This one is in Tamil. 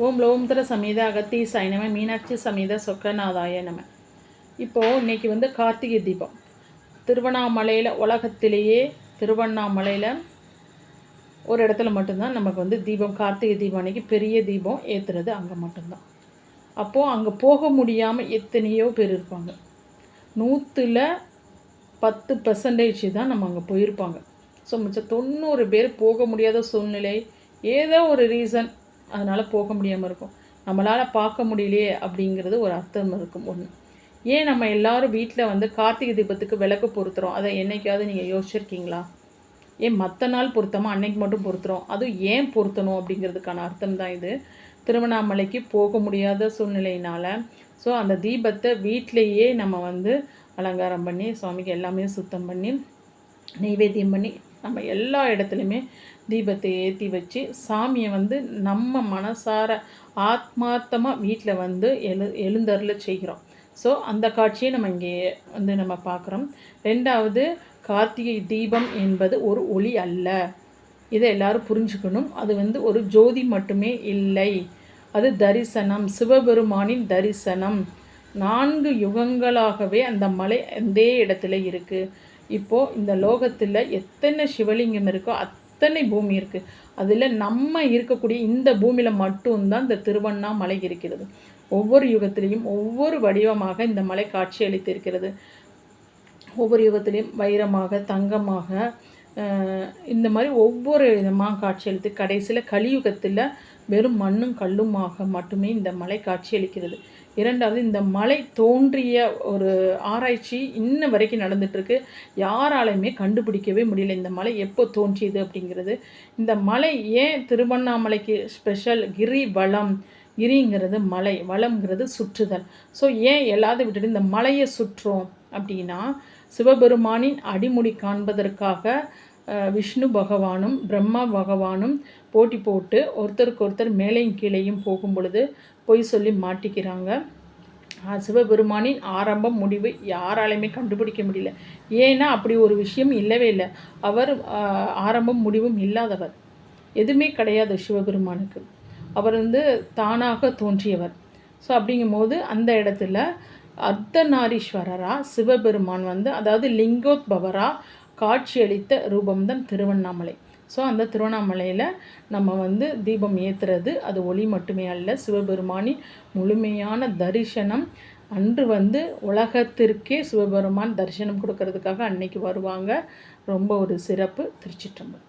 ஓம் லோம்தர சமேத அகத்தி சாய் நம மீனாட்சி சமேத சொக்கநாதாய நம. இப்போது இன்றைக்கி வந்து கார்த்திகை தீபம். திருவண்ணாமலையில் உலகத்திலேயே திருவண்ணாமலையில் ஒரு இடத்துல மட்டும்தான் நமக்கு வந்து தீபம், கார்த்திகை தீபம் அன்றைக்கி பெரிய தீபம் ஏற்றுறது அங்கே மட்டும்தான். அப்போது அங்கே போக முடியாமல் எத்தனையோ பேர் இருப்பாங்க. 100% தான் நம்ம அங்கே போயிருப்பாங்க. ஸோ மிச்சம் 90 பேர் போக முடியாத சூழ்நிலை, ஏதோ ஒரு ரீசன் அதனால் போக முடியாமல் இருக்கும். நம்மளால் பார்க்க முடியலையே அப்படிங்கிறது ஒரு அர்த்தம் இருக்கும். ஒன்று, ஏன் நம்ம எல்லோரும் வீட்டில் வந்து கார்த்திகை தீபத்துக்கு விளக்கு பொருத்துகிறோம்? அதை என்றைக்காவது நீங்கள் யோசிச்சிருக்கீங்களா? ஏன் மற்ற நாள் பொருத்தமாக அன்னைக்கு மட்டும் பொருத்துகிறோம்? அதுவும் ஏன் பொருத்தணும் அப்படிங்கிறதுக்கான அர்த்தம் தான் இது. திருவண்ணாமலைக்கு போக முடியாத சூழ்நிலையினால் ஸோ அந்த தீபத்தை வீட்டிலையே நம்ம வந்து அலங்காரம் பண்ணி சுவாமிக்கு எல்லாமே சுத்தம் பண்ணி நெய்வேத்தியம் பண்ணி நம்ம எல்லா இடத்துலையுமே தீபத்தை ஏற்றி வச்சு சாமியை வந்து நம்ம மனசார ஆத்மார்த்தமாக வீட்டில் வந்து எழுந்தருள செய்கிறோம். ஸோ அந்த காட்சியை நம்ம இங்கே வந்து நம்ம பார்க்குறோம். ரெண்டாவது, கார்த்திகை தீபம் என்பது ஒரு ஒளி அல்ல. இதை எல்லாரும் புரிஞ்சுக்கணும். அது வந்து ஒரு ஜோதி மட்டுமே இல்லை, அது தரிசனம், சிவபெருமானின் தரிசனம். 4 யுகங்களாகவே அந்த மலை அதே இடத்துல இருக்குது. இப்போது இந்த லோகத்தில் எத்தனை சிவலிங்கம் இருக்கோ அத்தனை பூமி இருக்குது. அதில் நம்ம இருக்கக்கூடிய இந்த பூமியில் மட்டும்தான் இந்த திருவண்ணாமலை இருக்கிறது. ஒவ்வொரு யுகத்திலையும் ஒவ்வொரு வடிவமாக இந்த மலை காட்சி அளித்திருக்கிறது. ஒவ்வொரு யுகத்திலையும் வைரமாக, தங்கமாக, இந்த மாதிரி ஒவ்வொரு விதமாக காட்சியளித்து கடைசியில் கலியுகத்தில் வெறும் மண்ணும் கல்லுமாக மட்டுமே இந்த மலை காட்சியளிக்கிறது. இரண்டாவது, இந்த மலை தோன்றிய ஒரு ஆராய்ச்சி இன்ன வரைக்கும் நடந்துகிட்ருக்கு. யாராலையுமே கண்டுபிடிக்கவே முடியல இந்த மலை எப்போ தோன்றியது அப்படிங்கிறது. இந்த மலை ஏன் திருவண்ணாமலைக்கு ஸ்பெஷல்? கிரி வளம். கிரிங்கிறது மலை, வளம்ங்கிறது சுற்றுதல். ஸோ ஏன் எல்லாத்தையும் விட்டுட்டு இந்த மலையை சுற்றுறோம் அப்படின்னா, சிவபெருமானின் அடிமுடி காண்பதற்காக விஷ்ணு பகவானும் பிரம்மா பகவானும் போட்டி போட்டு ஒருத்தருக்கு ஒருத்தர் மேலையும் கீழையும் போகும் பொழுது பொய் சொல்லி மாட்டிக்கிறாங்க. சிவபெருமானின் ஆரம்பம் முடிவு யாராலையுமே கண்டுபிடிக்க முடியல. ஏன்னா அப்படி ஒரு விஷயம் இல்லவே இல்லை. அவர் ஆரம்பம் முடிவும் இல்லாதவர், எதுவுமே கிடையாது சிவபெருமானுக்கு. அவர் வந்து தானாக தோன்றியவர். ஸோ அப்படிங்கும்போது அந்த இடத்துல அர்த்தநாரீஸ்வரராக சிவபெருமான் வந்து, அதாவது லிங்கோத்பவராக காட்சியளித்த ரூபம்தான் திருவண்ணாமலை. ஸோ அந்த திருவண்ணாமலையில் நம்ம வந்து தீபம் ஏற்றுறது அது ஒளி மட்டுமே அல்ல, சிவபெருமானின் முழுமையான தரிசனம். அன்று வந்து உலகத்திற்கே சிவபெருமான் தரிசனம் கொடுக்கறதுக்காக அன்னைக்கு வருவாங்க. ரொம்ப ஒரு சிறப்பு. திருச்சிற்றம்பலம்.